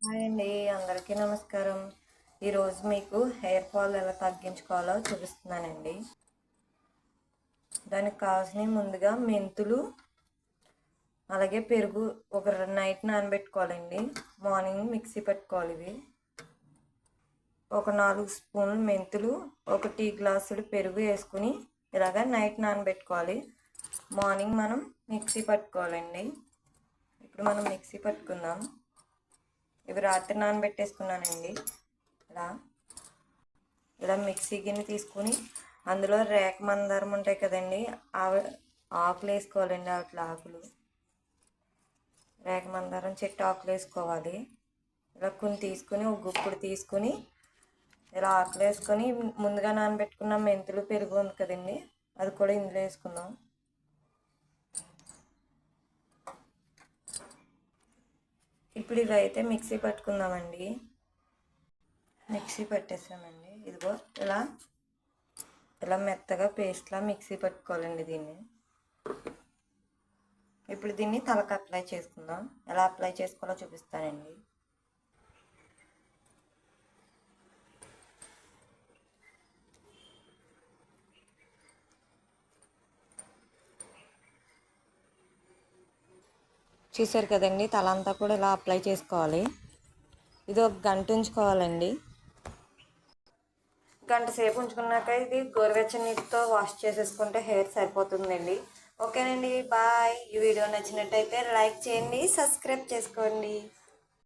Hi అండి, అందరికీ నమస్కారం. ఈరోజు మీకు హెయిర్ ఫాల్ ఎలా తగ్గించుకోవాలో చూపిస్తున్నానండి. దానికి కావాల్సినవి ముందుగా మెంతులు, అలాగే పెరుగు ఒక నైట్ నానబెట్టుకోవాలండి. మార్నింగ్ మిక్సీ పెట్టుకోవాలి. ఇవి ఒక 4 స్పూన్లు మెంతులు, ఒక టీ గ్లాసులు పెరుగు వేసుకుని ఇలాగ నైట్ నానబెట్టుకోవాలి. మార్నింగ్ మనం మిక్సీ పట్టుకోవాలండి. ఇప్పుడు మనం మిక్సీ పట్టుకుందాం. ఇవి రాత్రి నానబెట్టేసుకున్నానండి. ఇలా మిక్సీ గిన్నె తీసుకుని అందులో రేఖ మందారం ఉంటాయి కదండి, ఆకులు వేసుకోవాలండి. వాటి ఆకులు, రేఖ మందారం చెట్టు ఆకులు వేసుకోవాలి. ఇలా కొన్ని తీసుకుని ఒక గుప్పుడు తీసుకుని ఇలా ఆకులు వేసుకొని ముందుగా నానబెట్టుకున్న మెంతులు పెరుగు ఉంది కదండి, అది కూడా ఇందులో వేసుకుందాం. ఇప్పుడు ఇవైతే మిక్సీ పట్టుకుందామండి. మిక్సీ పట్టేసామండి. ఇదిగో ఇలా మెత్తగా పేస్ట్లా మిక్సీ పట్టుకోవాలండి దీన్ని. ఇప్పుడు దీన్ని తలకు అప్లై చేసుకుందాం. ఎలా అప్లై చేసుకోవాలో చూపిస్తానండి. చూసారు కదండి, తలంతా కూడా ఇలా అప్లై చేసుకోవాలి. ఇది ఒక గంట ఉంచుకోవాలండి. గంట సేపు ఉంచుకున్నాక ఇది గోరువెచ్చని నీటితో వాష్ చేసేసుకుంటే హెయిర్ సరిపోతుందండి. ఓకేనండి, బాయ్. ఈ వీడియో నచ్చినట్టయితే లైక్ చేయండి, సబ్స్క్రైబ్ చేసుకోండి.